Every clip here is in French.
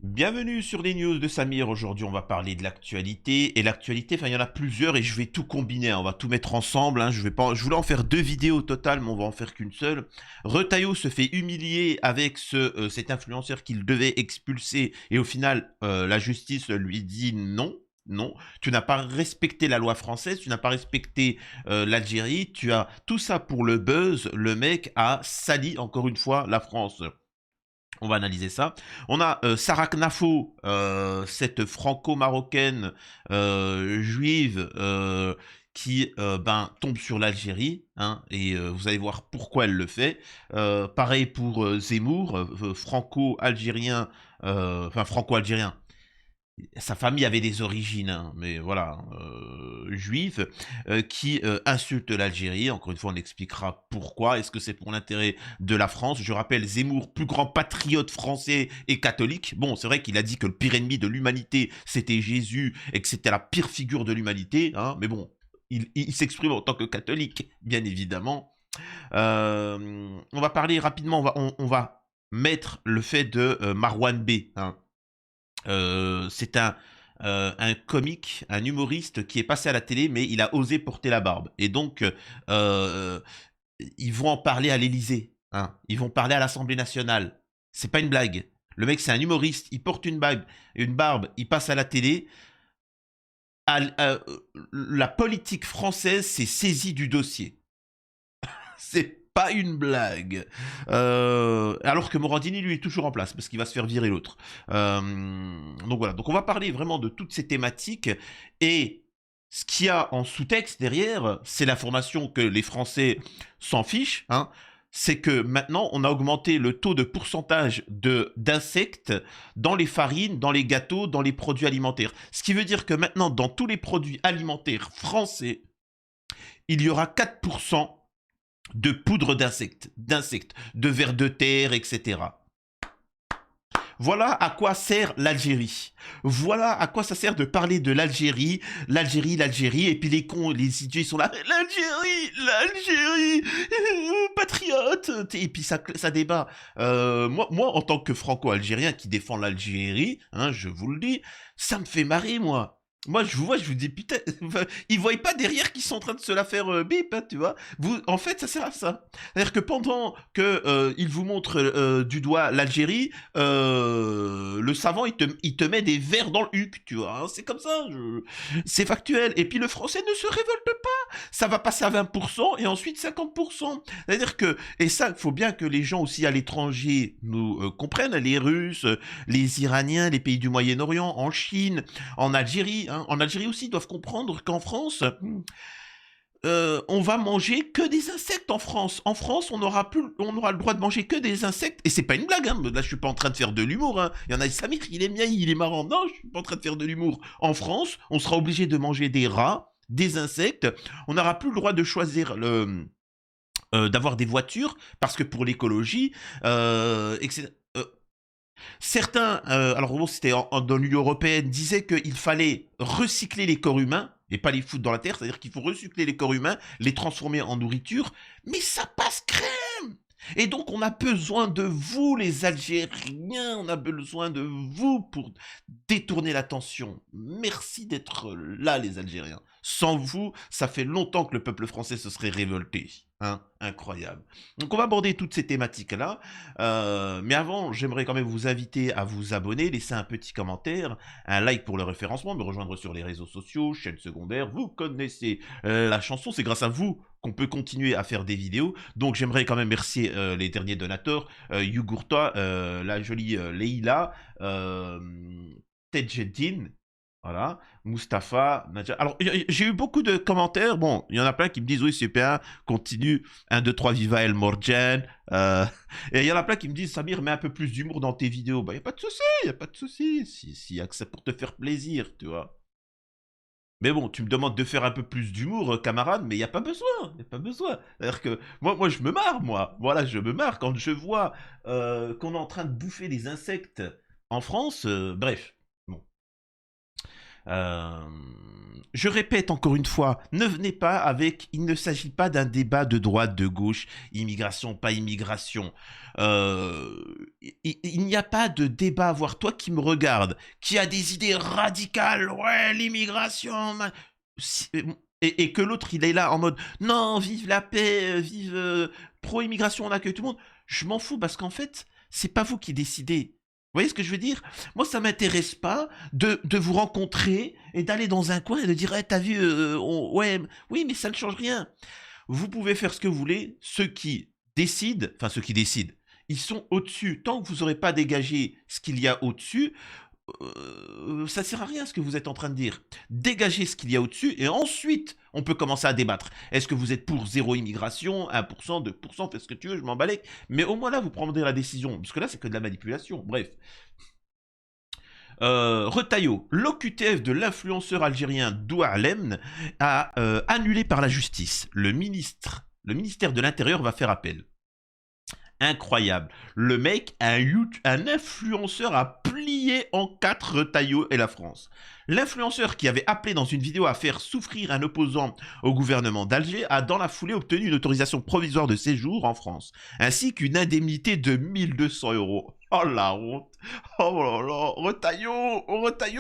Bienvenue sur les news de Samir. Aujourd'hui, on va parler de l'actualité. Et l'actualité, enfin, il y en a plusieurs et je vais tout combiner, hein. On va tout mettre ensemble, hein. Je voulais en faire deux vidéos au total, mais on va en faire qu'une seule. Retailleau se fait humilier avec cet influenceur qu'il devait expulser. Et au final, la justice lui dit non. Non, tu n'as pas respecté la loi française, tu n'as pas respecté l'Algérie, tu as tout ça pour le buzz. Le mec a sali encore une fois la France. On va analyser ça. On a Sarah Knafo, cette franco-marocaine juive qui tombe sur l'Algérie, hein, et vous allez voir pourquoi elle le fait. Pareil pour Zemmour, franco-algérien, enfin franco-algérien. Sa famille avait des origines, hein, mais voilà, juives, qui insulte l'Algérie. Encore une fois, on expliquera pourquoi. Est-ce que c'est pour l'intérêt de la France? Je rappelle, Zemmour, plus grand patriote français et catholique. Bon, c'est vrai qu'il a dit que le pire ennemi de l'humanité, c'était Jésus, et que c'était la pire figure de l'humanité, hein, mais bon, il s'exprime en tant que catholique, bien évidemment. On va parler rapidement, on va mettre le fait de Marwan B, hein. C'est un comique, un humoriste qui est passé à la télé, mais il a osé porter la barbe. Et donc, ils vont en parler à l'Élysée, hein. Ils vont parler à l'Assemblée nationale. C'est pas une blague. Le mec, c'est un humoriste. Il porte une barbe. Il passe à la télé. La politique française s'est saisie du dossier. C'est pas une blague. Alors que Morandini, lui, est toujours en place, parce qu'il va se faire virer l'autre. Donc voilà, donc on va parler vraiment de toutes ces thématiques, et ce qu'il y a en sous-texte derrière, c'est l'information que les Français s'en fichent, hein. C'est que maintenant, on a augmenté le taux de pourcentage d'insectes dans les farines, dans les gâteaux, dans les produits alimentaires. Ce qui veut dire que maintenant, dans tous les produits alimentaires français, il y aura 4% de poudre d'insectes, de vers de terre, etc. Voilà à quoi sert l'Algérie. Voilà à quoi ça sert de parler de l'Algérie, et puis les cons, les idiots, ils sont là, l'Algérie, patriote, et puis ça débat. Moi, en tant que franco-algérien qui défend l'Algérie, hein, je vous le dis, ça me fait marrer, moi. Moi, je vous vois, je vous dis, putain, ils voient pas derrière qu'ils sont en train de se la faire bip, hein, tu vois. En fait, ça sert à ça. C'est-à-dire que pendant que ils vous montrent du doigt l'Algérie, le savant, il te met des vers dans le huc, tu vois, hein. C'est comme ça, c'est factuel. Et puis le français ne se révolte pas. Ça va passer à 20% et ensuite 50%. C'est-à-dire que, et ça, il faut bien que les gens aussi à l'étranger nous comprennent, les Russes, les Iraniens, les pays du Moyen-Orient, en Chine, en Algérie, hein. En Algérie aussi, ils doivent comprendre qu'en France, on va manger que des insectes en France. En France, on aura le droit de manger que des insectes. Et c'est pas une blague, hein. Là, je suis pas en train de faire de l'humour, hein. Il y en a, Samir, il est bien, il est marrant. Non, je suis pas en train de faire de l'humour. En France, on sera obligé de manger des rats, des insectes. On n'aura plus le droit de choisir d'avoir des voitures parce que pour l'écologie, etc. Certains, alors bon, c'était dans l'Union européenne, disaient qu'il fallait recycler les corps humains et pas les foutre dans la terre, c'est-à-dire qu'il faut recycler les corps humains, les transformer en nourriture, mais ça passe crème. Et donc on a besoin de vous, les Algériens, on a besoin de vous pour détourner l'attention. Merci d'être là, les Algériens. Sans vous, ça fait longtemps que le peuple français se serait révolté. Hein, incroyable. Donc on va aborder toutes ces thématiques-là. Mais avant, j'aimerais quand même vous inviter à vous abonner, laisser un petit commentaire, un like pour le référencement, me rejoindre sur les réseaux sociaux, chaîne secondaire. Vous connaissez la chanson, c'est grâce à vous qu'on peut continuer à faire des vidéos. Donc j'aimerais quand même remercier les derniers donateurs, Yugurta, la jolie Leïla, Tedjeddin, voilà, Mustapha, Nadja. Alors, j'ai eu beaucoup de commentaires. Bon, il y en a plein qui me disent oui, super, continue. 1, 2, 3, viva El Morjan. Et il y en a plein qui me disent Samir, mets un peu plus d'humour dans tes vidéos. Bah, il n'y a pas de souci, il n'y a pas de souci. Si y a que ça pour te faire plaisir, tu vois. Mais bon, tu me demandes de faire un peu plus d'humour, camarade, mais il n'y a pas besoin. Il n'y a pas besoin. C'est-à-dire que moi, je me marre, moi. Voilà, je me marre quand je vois qu'on est en train de bouffer des insectes en France. Bref. Bon. Euh, Je répète encore une fois, ne venez pas avec, il ne s'agit pas d'un débat de droite, de gauche, immigration, pas immigration. Euh, il n'y a pas de débat à avoir. Toi qui me regardes, qui a des idées radicales, ouais, l'immigration, et que l'autre il est là en mode, non, vive la paix, vive pro-immigration, on accueille tout le monde. Je m'en fous parce qu'en fait, c'est pas vous qui décidez. Vous voyez ce que je veux dire? Moi, ça m'intéresse pas de vous rencontrer et d'aller dans un coin et de dire, hey, t'as vu, ouais, oui, mais ça ne change rien. Vous pouvez faire ce que vous voulez. Ceux qui décident, ils sont au-dessus. Tant que vous n'aurez pas dégagé ce qu'il y a au-dessus, ça sert à rien ce que vous êtes en train de dire. Dégagez ce qu'il y a au-dessus et ensuite on peut commencer à débattre. Est-ce que vous êtes pour zéro immigration, 1%, 2%, faites ce que tu veux, je m'en balais. Mais au moins là vous prendrez la décision. Parce que là c'est que de la manipulation. Bref. Retailleau, l'OQTF de l'influenceur algérien Douarlem a annulé par la justice. Le ministère de l'Intérieur va faire appel. Incroyable. Le mec, un influenceur a plié en quatre Retailleau et la France. L'influenceur qui avait appelé dans une vidéo à faire souffrir un opposant au gouvernement d'Alger a dans la foulée obtenu une autorisation provisoire de séjour en France, ainsi qu'une indemnité de 1200 euros. Oh la honte. Oh là là. Retailleau,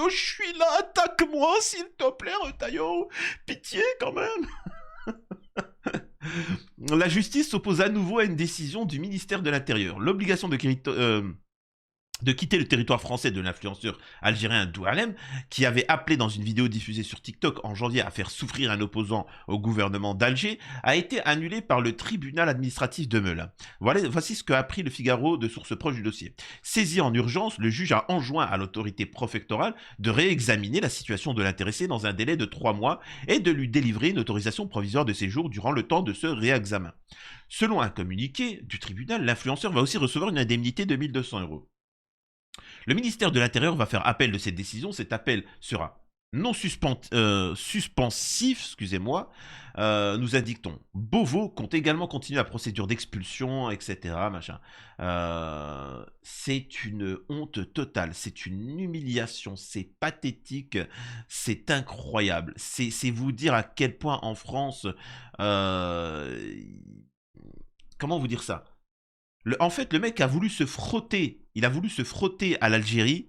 je suis là, attaque-moi s'il te plaît, Retailleau. Pitié quand même. La justice s'oppose à nouveau à une décision du ministère de l'Intérieur. L'obligation de quitter le territoire français de l'influenceur algérien Douarlem, qui avait appelé dans une vidéo diffusée sur TikTok en janvier à faire souffrir un opposant au gouvernement d'Alger, a été annulée par le tribunal administratif de Melun. Voici ce qu'a appris le Figaro de sources proches du dossier. Saisi en urgence, le juge a enjoint à l'autorité préfectorale de réexaminer la situation de l'intéressé dans un délai de 3 mois et de lui délivrer une autorisation provisoire de séjour durant le temps de ce réexamen. Selon un communiqué du tribunal, l'influenceur va aussi recevoir une indemnité de 1200 euros. Le ministère de l'Intérieur va faire appel de cette décision. Cet appel sera non suspensif, excusez-moi, nous indique-t-on. Beauvau compte également continuer la procédure d'expulsion, etc. Machin. C'est une honte totale, c'est une humiliation, c'est pathétique, c'est incroyable. C'est vous dire à quel point en France, comment vous dire ça? En fait, le mec a voulu se frotter. Il a voulu se frotter à l'Algérie.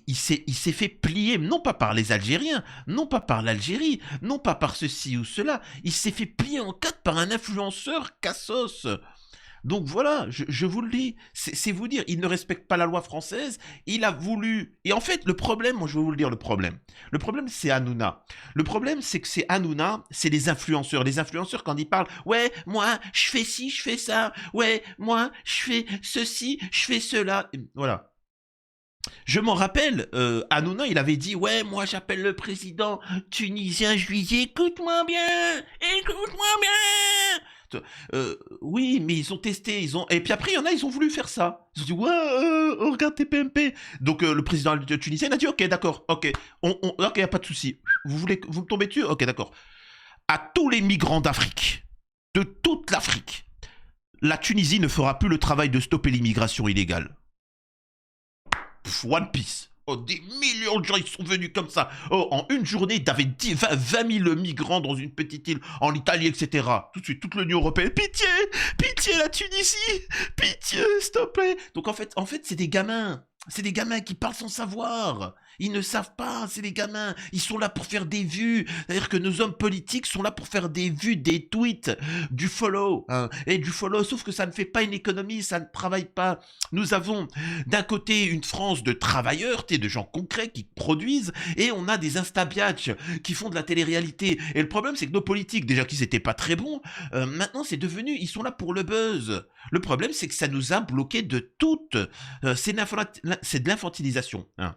Il s'est fait plier, non pas par les Algériens, non pas par l'Algérie, non pas par ceci ou cela. Il s'est fait plier en quatre par un influenceur cassos. Donc voilà, je vous le dis, c'est vous dire, il ne respecte pas la loi française, il a voulu... Et en fait, le problème, moi je vais vous le dire, le problème c'est Hanouna. Le problème, c'est que c'est Hanouna, c'est les influenceurs. Les influenceurs, quand ils parlent, ouais, moi, je fais ci, je fais ça, ouais, moi, je fais ceci, je fais cela. Et voilà. Je m'en rappelle, Hanouna, il avait dit, ouais, moi j'appelle le président tunisien, je lui dis, écoute-moi bien. Oui, mais ils ont testé, et puis après, il y en a, ils ont voulu faire ça. Ils ont dit, ouais, regarde tes PMP. Donc le président tunisien a dit, ok, d'accord, ok, ok, y a pas de souci. Vous me tombez dessus, ok, d'accord. À tous les migrants d'Afrique, de toute l'Afrique, la Tunisie ne fera plus le travail de stopper l'immigration illégale. One Piece. Oh, des millions de gens, ils sont venus comme ça. Oh, en une journée, t'avais 20 000 migrants dans une petite île, en Italie, etc. Tout de suite, toute l'Union Européenne. Pitié, pitié, la Tunisie, pitié, s'il te plaît. Donc en fait, c'est des gamins. C'est des gamins qui parlent sans savoir. Ils ne savent pas, c'est des gamins. Ils sont là pour faire des vues. C'est-à-dire que nos hommes politiques sont là pour faire des vues, des tweets, du follow. Hein, et du follow, sauf que ça ne fait pas une économie, ça ne travaille pas. Nous avons d'un côté une France de travailleurs, de gens concrets qui produisent, et on a des instabiatch qui font de la télé-réalité. Et le problème, c'est que nos politiques, déjà qu'ils n'étaient pas très bons, maintenant c'est devenu, ils sont là pour le buzz. Le problème, c'est que ça nous a bloqué de toutes. C'est de l'infantilisation. Hein.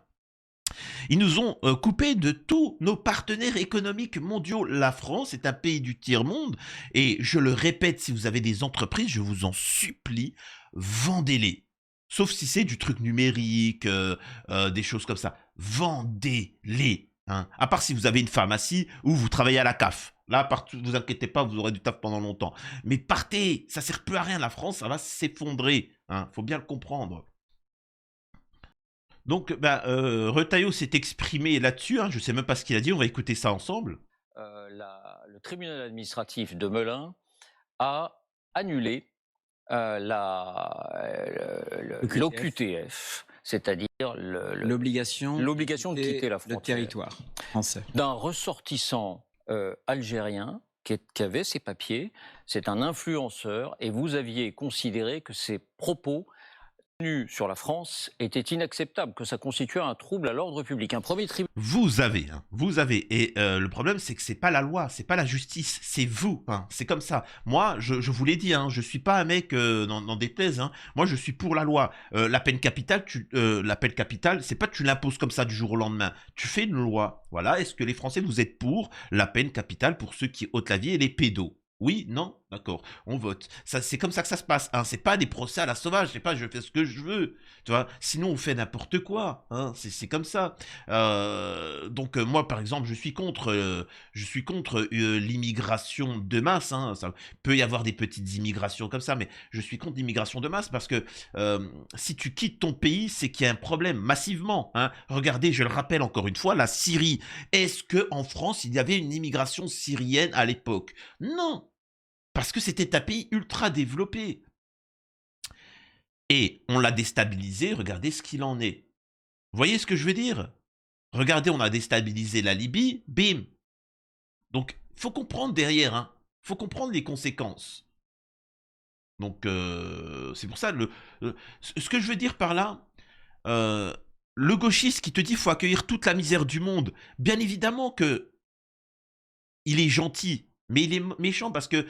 Ils nous ont coupé de tous nos partenaires économiques mondiaux. La France est un pays du tiers-monde, et je le répète, si vous avez des entreprises, je vous en supplie, vendez-les. Sauf si c'est du truc numérique, des choses comme ça. Vendez-les. Hein. À part si vous avez une pharmacie ou vous travaillez à la CAF. Là, vous inquiétez pas, vous aurez du taf pendant longtemps. Mais partez, ça sert plus à rien. La France, ça va s'effondrer. Hein. Faut bien le comprendre. Donc, Retailleau s'est exprimé là-dessus, hein, je sais même pas ce qu'il a dit, on va écouter ça ensemble. Le tribunal administratif de Melun a annulé l'OQTF, c'est-à-dire L'obligation l'obligation de quitter la le frontière territoire français. d'un ressortissant algérien qui avait ses papiers. C'est un influenceur et vous aviez considéré que ses propos tenus sur la France étaient inacceptables, que ça constituait un trouble à l'ordre public. Un premier tribunal. Vous avez, hein, vous avez. Et le problème, c'est que c'est pas la loi, c'est pas la justice, c'est vous. Hein, c'est comme ça. Moi, je vous l'ai dit, hein, je suis pas un mec dans des plaises. Hein. Moi, je suis pour la loi. La peine capitale, c'est pas que tu l'imposes comme ça du jour au lendemain. Tu fais une loi. Voilà. Est-ce que les Français, vous êtes pour la peine capitale pour ceux qui ôtent la vie et les pédos? Oui, non, d'accord, on vote. Ça, c'est comme ça que ça se passe. Hein. C'est pas des procès à la sauvage. C'est pas je fais ce que je veux. Tu vois. Sinon, on fait n'importe quoi. Hein. C'est comme ça. Donc moi, par exemple, je suis contre l'immigration de masse. Hein. Ça peut y avoir des petites immigrations comme ça, mais je suis contre l'immigration de masse parce que si tu quittes ton pays, c'est qu'il y a un problème massivement. Hein. Regardez, je le rappelle encore une fois, la Syrie. Est-ce que en France, il y avait une immigration syrienne à l'époque? Non. Parce que c'était un pays ultra développé. Et on l'a déstabilisé, regardez ce qu'il en est. Vous voyez ce que je veux dire? Regardez, on a déstabilisé la Libye, bim. Donc, faut comprendre derrière, hein. Faut comprendre les conséquences. Donc, c'est pour ça, ce que je veux dire par là, le gauchiste qui te dit faut accueillir toute la misère du monde, bien évidemment que il est gentil, mais il est méchant parce que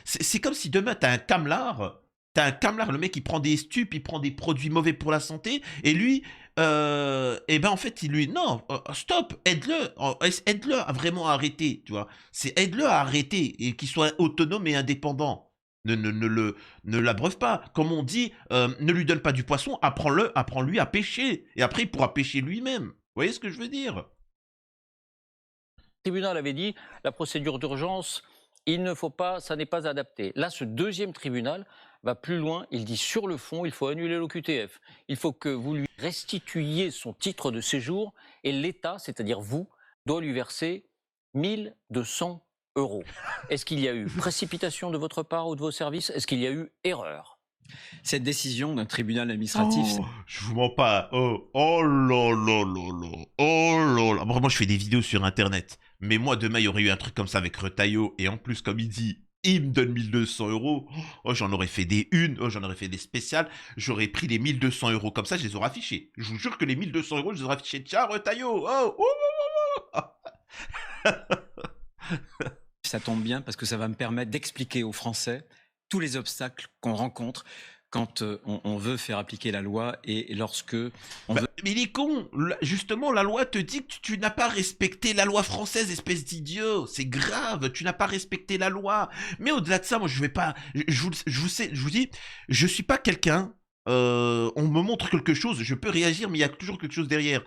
c'est comme si demain t'as un camelard. T'as un camelard, le mec il prend des stupes, il prend des produits mauvais pour la santé, et lui, et ben en fait, il lui, non, stop, aide-le à vraiment arrêter, tu vois. C'est aide-le à arrêter et qu'il soit autonome et indépendant. Ne l'abreuve pas. Comme on dit, ne lui donne pas du poisson, apprends-lui à pêcher. Et après, il pourra pêcher lui-même. Vous voyez ce que je veux dire? Le tribunal avait dit la procédure d'urgence, il ne faut pas, ça n'est pas adapté. Là, ce deuxième tribunal va plus loin. Il dit sur le fond, il faut annuler l'OQTF. Il faut que vous lui restituiez son titre de séjour et l'État, c'est-à-dire vous, doit lui verser 1200 euros. Est-ce qu'il y a eu précipitation de votre part ou de vos services? Est-ce qu'il y a eu erreur? Cette décision d'un tribunal administratif, Oh, je vous mens pas. Oh là là là là. Oh là là. Bon, moi, je fais des vidéos sur Internet. Mais moi, demain, il y aurait eu un truc comme ça avec Retailleau. Et en plus, comme il dit, il me donne 1200 euros. Oh, j'en aurais fait des unes. Oh, j'en aurais fait des spéciales. J'aurais pris les 1200 euros comme ça, je les aurais affichés. Je vous jure que les 1200 euros, je les aurais affichés. Tiens, Retailleau. Oh, oh, oh, oh. ça tombe bien parce que ça va me permettre d'expliquer aux Français tous les obstacles qu'on rencontre quand on veut faire appliquer la loi et lorsque on veut... Mais il est con. Justement, la loi te dit que tu n'as pas respecté la loi française, espèce d'idiot. C'est grave, tu n'as pas respecté la loi. Mais au-delà de ça, moi, je vais pas... je vous dis, je suis pas quelqu'un... on me montre quelque chose, je peux réagir, mais il y a toujours quelque chose derrière.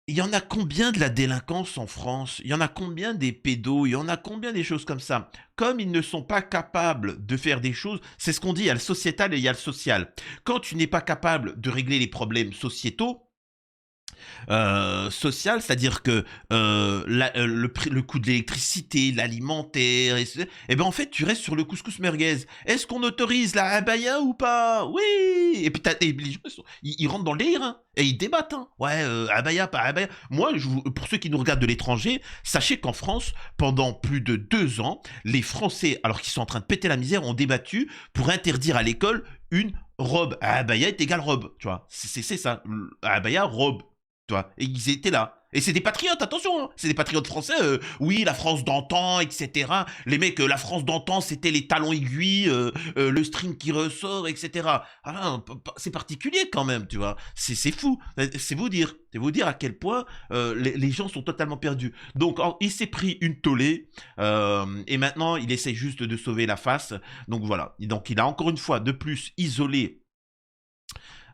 Il y en a combien de la délinquance en France? Il y en a combien des pédos? Il y en a combien des choses comme ça? Comme ils ne sont pas capables de faire des choses, c'est ce qu'on dit, il y a le sociétal et il y a le social. Quand tu n'es pas capable de régler les problèmes sociétaux, social, c'est-à-dire que le coût de l'électricité, l'alimentaire, et ben en fait tu restes sur le couscous merguez. Est-ce qu'on autorise la abaya ou pas? Oui. Et puis les gens ils rentrent dans le délire hein, et ils débattent. Hein. Ouais, abaya, pas abaya. Moi, pour ceux qui nous regardent de l'étranger, sachez qu'en France, pendant plus de 2 ans, les Français, alors qu'ils sont en train de péter la misère, ont débattu pour interdire à l'école une robe. Abaya est égal robe, tu vois. C'est ça. Abaya, robe. Et ils étaient là. Et c'est des patriotes, attention, hein. C'est des patriotes français. Oui, la France d'antan, etc. Les mecs, la France d'antan, c'était les talons aiguilles, le string qui ressort, etc. Ah, c'est particulier quand même, tu vois. C'est fou. C'est vous dire à quel point les gens sont totalement perdus. Donc, il s'est pris une tollée et maintenant, il essaie juste de sauver la face. Donc voilà. Donc, il a encore une fois de plus isolé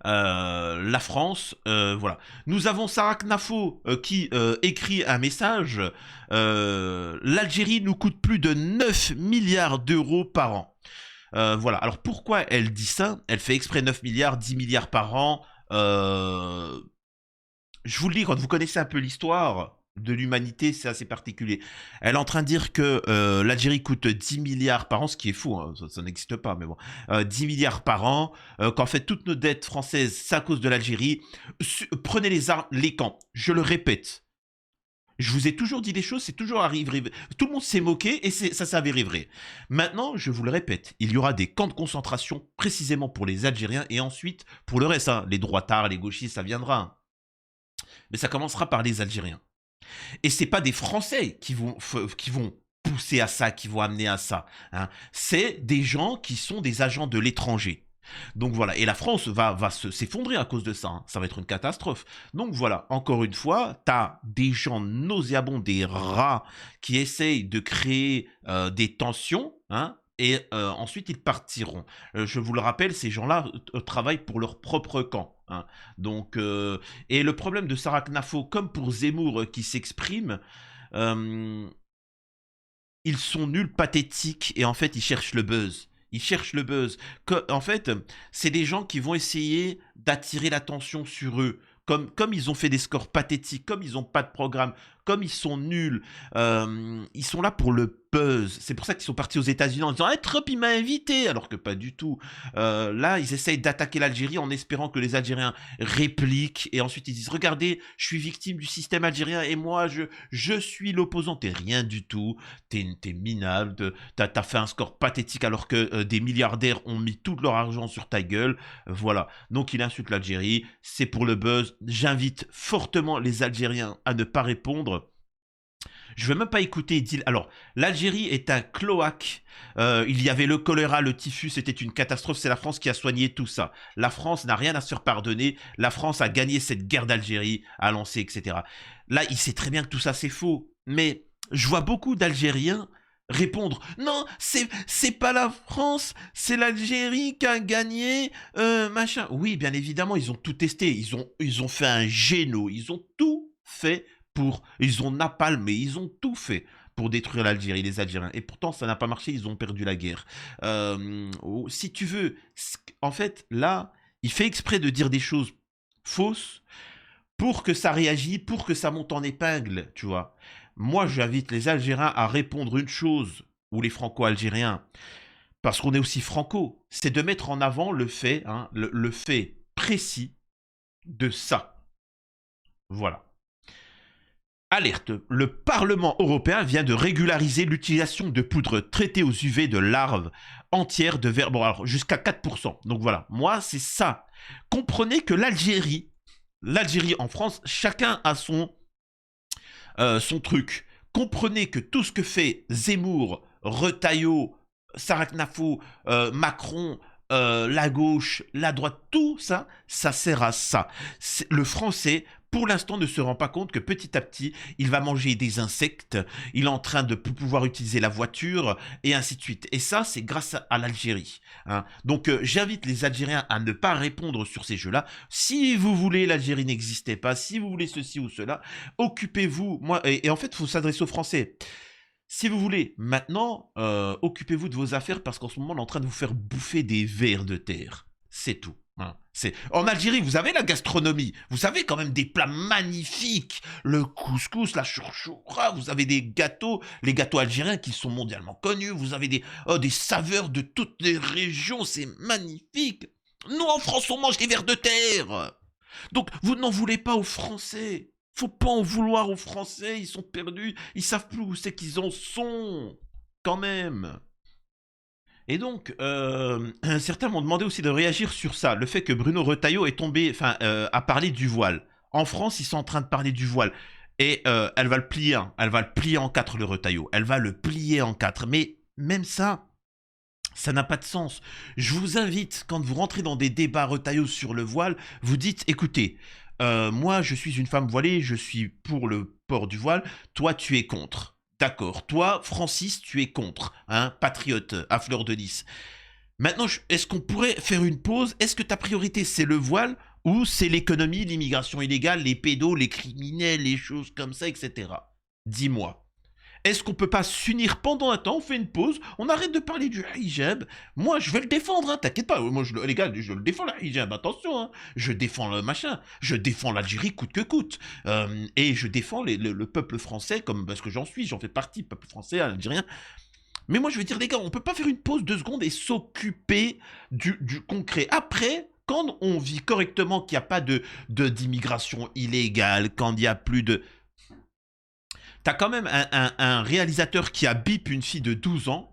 la France, voilà. Nous avons Sarah Knafo qui écrit un message. L'Algérie nous coûte plus de 9 milliards d'euros par an. Voilà. Alors pourquoi elle dit ça? Elle fait exprès 9 milliards, 10 milliards par an. euh, je vous le dis, quand vous connaissez un peu l'histoire de l'humanité, c'est assez particulier. Elle est en train de dire que l'Algérie coûte 10 milliards par an, ce qui est fou, hein, ça n'existe pas, mais bon. 10 milliards par an, qu'en fait, toutes nos dettes françaises, c'est à cause de l'Algérie. Prenez les armes, les camps. Je le répète. Je vous ai toujours dit des choses, c'est toujours arrivé. Tout le monde s'est moqué et ça s'est avéré vrai. Maintenant, je vous le répète, il y aura des camps de concentration précisément pour les Algériens et ensuite pour le reste. Hein, les droitards, les gauchistes, ça viendra. Hein. Mais ça commencera par les Algériens. Et c'est pas des Français qui vont pousser à ça, qui vont amener à ça. Hein. C'est des gens qui sont des agents de l'étranger. Donc voilà, et la France va s'effondrer à cause de ça, hein. Ça va être une catastrophe. Donc voilà, encore une fois, t'as des gens nauséabonds, des rats qui essayent de créer des tensions, hein, et ensuite ils partiront. Je vous le rappelle, ces gens-là travaillent pour leur propre camp. Hein. Donc, et le problème de Sarah Knafo, comme pour Zemmour qui s'exprime, euh, ils sont nuls, pathétiques, et en fait ils cherchent le buzz. Ils cherchent le buzz. En fait, c'est des gens qui vont essayer d'attirer l'attention sur eux. Comme ils ont fait des scores pathétiques, comme ils n'ont pas de programme, comme ils sont nuls, ils sont là pour le buzz. C'est pour ça qu'ils sont partis aux États-Unis en disant « Ah, Trump, il m'a invité !» Alors que pas du tout. Là, ils essayent d'attaquer l'Algérie en espérant que les Algériens répliquent. Et ensuite, ils disent « Regardez, je suis victime du système algérien et moi, je suis l'opposant. » T'es rien du tout. T'es minable. T'as fait un score pathétique alors que des milliardaires ont mis tout leur argent sur ta gueule. Voilà. Donc, il insulte l'Algérie. C'est pour le buzz. J'invite fortement les Algériens à ne pas répondre. Je ne veux même pas écouter. Alors, l'Algérie est un cloaque. Il y avait le choléra, le typhus, c'était une catastrophe. C'est la France qui a soigné tout ça. La France n'a rien à se faire pardonner. La France a gagné cette guerre d'Algérie, a lancé, etc. Là, il sait très bien que tout ça, c'est faux. Mais je vois beaucoup d'Algériens répondre non, c'est pas la France, c'est l'Algérie qui a gagné, machin. Oui, bien évidemment, ils ont tout testé. Ils ont fait un géno. Ils ont tout fait ils ont napalmé, ils ont tout fait pour détruire l'Algérie, les Algériens. Et pourtant, ça n'a pas marché, ils ont perdu la guerre. Si tu veux, en fait, là, il fait exprès de dire des choses fausses pour que ça réagisse, pour que ça monte en épingle, tu vois. Moi, j'invite les Algériens à répondre une chose, ou les Franco-Algériens, parce qu'on est aussi franco, c'est de mettre en avant le fait, hein, le fait précis de ça. Voilà. Alerte, le Parlement européen vient de régulariser l'utilisation de poudre traitée aux UV de larves entières de verre, bon alors jusqu'à 4%. Donc voilà, moi c'est ça. Comprenez que l'Algérie en France, chacun a son truc. Comprenez que tout ce que fait Zemmour, Retailleau, Sarah Knafo, Macron, la gauche, la droite, tout ça, ça sert à ça. Le français, pour l'instant, ne se rend pas compte que petit à petit, il va manger des insectes, il est en train de pouvoir utiliser la voiture, et ainsi de suite. Et ça, c'est grâce à l'Algérie. Hein. Donc, j'invite les Algériens à ne pas répondre sur ces jeux-là. Si vous voulez, l'Algérie n'existait pas, si vous voulez ceci ou cela, occupez-vous. Et en fait, il faut s'adresser aux Français. Si vous voulez, maintenant, occupez-vous de vos affaires parce qu'en ce moment, on est en train de vous faire bouffer des vers de terre. C'est tout. Hein. En Algérie, vous avez la gastronomie. Vous avez quand même des plats magnifiques. Le couscous, la chourchoura. Vous avez des gâteaux. Les gâteaux algériens qui sont mondialement connus. Vous avez des saveurs de toutes les régions. C'est magnifique. Nous, en France, on mange des vers de terre. Donc, vous n'en voulez pas aux Français. Faut pas en vouloir aux Français, ils sont perdus, ils savent plus où c'est qu'ils en sont, quand même. Et donc, certains m'ont demandé aussi de réagir sur ça, le fait que Bruno Retailleau est tombé, a parlé du voile. En France, ils sont en train de parler du voile. Et elle va le plier, hein. Elle va le plier en quatre, le Retailleau. Elle va le plier en quatre. Mais même ça n'a pas de sens. Je vous invite, quand vous rentrez dans des débats Retailleau sur le voile, vous dites, écoutez, moi, je suis une femme voilée, je suis pour le port du voile, toi, tu es contre. D'accord. Toi, Francis, tu es contre, hein, patriote à fleur de lys. Maintenant, est-ce qu'on pourrait faire une pause? Est-ce que ta priorité, c'est le voile ou c'est l'économie, l'immigration illégale, les pédos, les criminels, les choses comme ça, etc. Dis-moi. Est-ce qu'on peut pas s'unir pendant un temps, on fait une pause, on arrête de parler du hijab. Moi, je vais le défendre, hein, t'inquiète pas. Moi, les gars, je le défends le hijab, attention. Hein. Je défends le machin. Je défends l'Algérie coûte que coûte. Et je défends le peuple français, parce que j'en fais partie, peuple français, algérien. Mais moi, je veux dire, les gars, on peut pas faire une pause 2 secondes et s'occuper du concret. Après, quand on vit correctement, qu'il n'y a pas d'immigration illégale, quand il n'y a plus de... T'as quand même un réalisateur qui a bip une fille de 12 ans,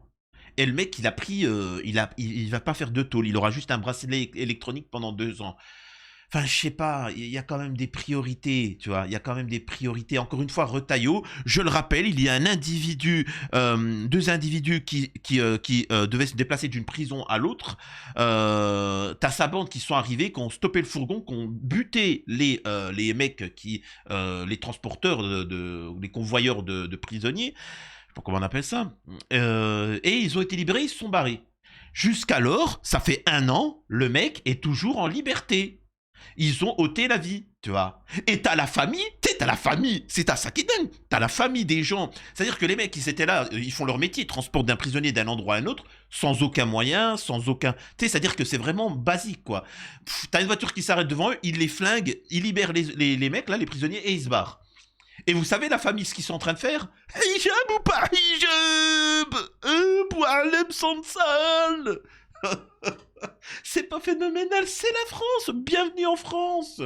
et le mec, il a pris... il va pas faire de tôle, il aura juste un bracelet électronique pendant 2 ans. Enfin, je sais pas, il y a quand même des priorités, tu vois, il y a quand même des priorités. Encore une fois, Retailleau, je le rappelle, il y a deux individus qui devaient se déplacer d'une prison à l'autre. T'as sa bande qui sont arrivés, qui ont stoppé le fourgon, qui ont buté les mecs, les transporteurs, les convoyeurs de prisonniers, je sais pas comment on appelle ça, et ils ont été libérés, ils se sont barrés. Jusqu'alors, ça fait 1 an, le mec est toujours en liberté. Ils ont ôté la vie, tu vois. Et t'as la famille, c'est à ça qui est dingue. T'as la famille des gens. C'est-à-dire que les mecs, ils étaient là, ils font leur métier, ils transportent d'un prisonnier d'un endroit à un autre, sans aucun moyen, sans aucun... Tu sais, c'est-à-dire que c'est vraiment basique, quoi. T'as une voiture qui s'arrête devant eux, ils les flinguent, ils libèrent les mecs, là, les prisonniers, et ils se barrent. Et vous savez, la famille, ce qu'ils sont en train de faire? Hijab ou pas hijab? Boualem Sansal. C'est pas phénoménal, c'est la France. Bienvenue en France.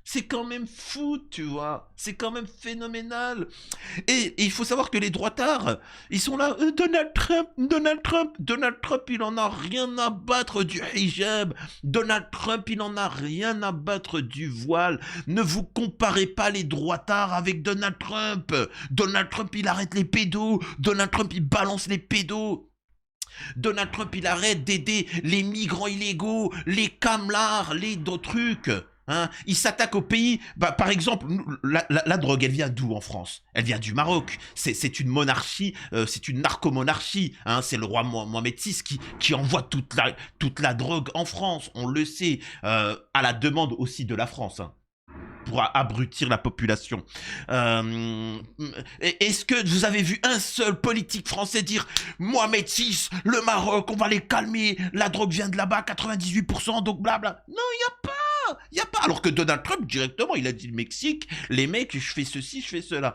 C'est quand même fou, tu vois. C'est quand même phénoménal. Et il faut savoir que les droitards, ils sont là. Donald Trump, il en a rien à battre du hijab. Donald Trump, il en a rien à battre du voile. Ne vous comparez pas les droitards avec Donald Trump. Donald Trump, il arrête les pédos. Donald Trump, il balance les pédos. Donald Trump, il arrête d'aider les migrants illégaux, les camelars, les d'autres trucs. Hein. Il s'attaque au pays. Bah, par exemple, la drogue, elle vient d'où en France? Elle vient du Maroc. C'est une monarchie, c'est une narcomonarchie. Hein. C'est le roi Mohamed VI qui envoie toute la drogue en France. On le sait, à la demande aussi de la France. Hein, pour abrutir la population. Est-ce que vous avez vu un seul politique français dire Mohamed VI, le Maroc, on va les calmer, la drogue vient de là-bas, 98%, donc blabla. Non, il y a pas. Alors que Donald Trump, directement, il a dit le Mexique, les mecs, je fais ceci, je fais cela.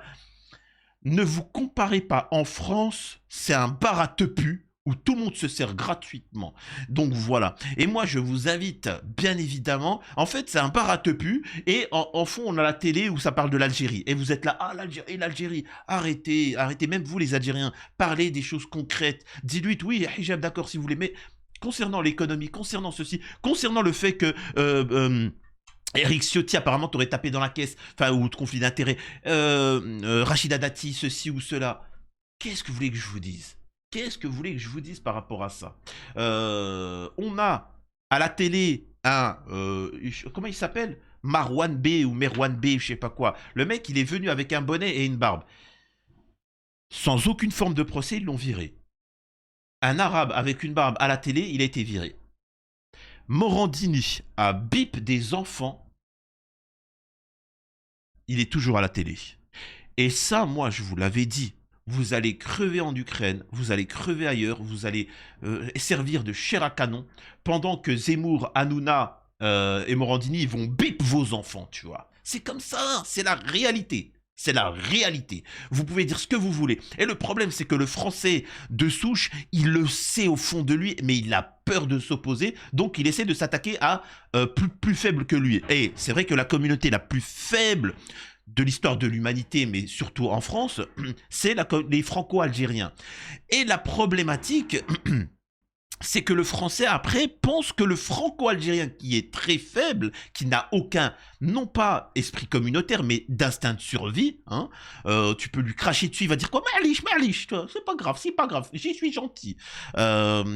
Ne vous comparez pas. En France, c'est un bar à tepu où tout le monde se sert gratuitement. Donc voilà. Et moi, je vous invite, bien évidemment, en fait, c'est un bar à tepu, et en fond, on a la télé où ça parle de l'Algérie. Et vous êtes là, ah, l'Algérie, arrêtez, même vous, les Algériens, parlez des choses concrètes. Dites-lui, oui, hijab, d'accord, si vous voulez, mais concernant l'économie, concernant ceci, concernant le fait que... Eric Ciotti, apparemment, t'aurais tapé dans la caisse, enfin, ou de conflit d'intérêts, Rachida Dati, ceci ou cela. Qu'est-ce que vous voulez que je vous dise? Qu'est-ce que vous voulez que je vous dise par rapport à ça? On a à la télé un... comment il s'appelle? Marwan B ou Merwan B, je sais pas quoi. Le mec, il est venu avec un bonnet et une barbe. Sans aucune forme de procès, ils l'ont viré. Un arabe avec une barbe à la télé, il a été viré. Morandini a bip des enfants. Il est toujours à la télé. Et ça, moi, je vous l'avais dit. Vous allez crever en Ukraine, vous allez crever ailleurs, vous allez servir de chair à canon, pendant que Zemmour, Hanouna et Morandini vont bip vos enfants, tu vois. C'est comme ça, c'est la réalité. C'est la réalité. Vous pouvez dire ce que vous voulez. Et le problème, c'est que le français de souche, il le sait au fond de lui, mais il a peur de s'opposer, donc il essaie de s'attaquer à plus faible que lui. Et c'est vrai que la communauté la plus faible de l'histoire de l'humanité, mais surtout en France, c'est les franco-algériens. Et la problématique, c'est que le français, après, pense que le franco-algérien, qui est très faible, qui n'a aucun, non pas esprit communautaire, mais d'instinct de survie, hein, tu peux lui cracher dessus, il va dire quoi? Malish, c'est pas grave, j'y suis gentil. En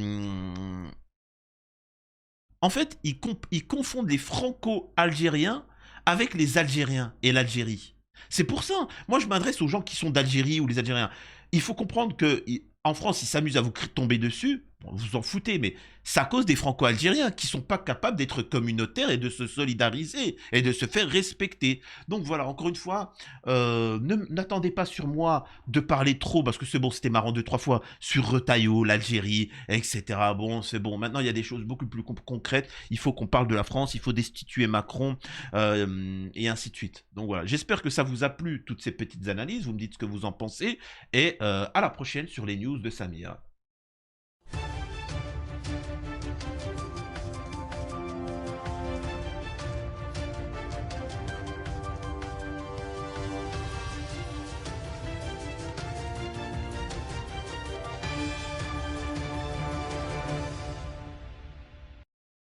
fait, ils confondent les franco-algériens avec les Algériens et l'Algérie. C'est pour ça, moi je m'adresse aux gens qui sont d'Algérie ou les Algériens. Il faut comprendre que en France, ils s'amusent à vous tomber dessus. Bon, vous en foutez, mais c'est à cause des Franco-Algériens qui sont pas capables d'être communautaires et de se solidariser et de se faire respecter. Donc voilà, encore une fois, n'attendez pas sur moi de parler trop, parce que c'est bon, c'était marrant 2-3 fois, sur Retailleau, l'Algérie, etc. Bon, c'est bon, maintenant il y a des choses beaucoup plus concrètes, il faut qu'on parle de la France, il faut destituer Macron, et ainsi de suite. Donc voilà, j'espère que ça vous a plu, toutes ces petites analyses, vous me dites ce que vous en pensez, et à la prochaine sur les news de Samir.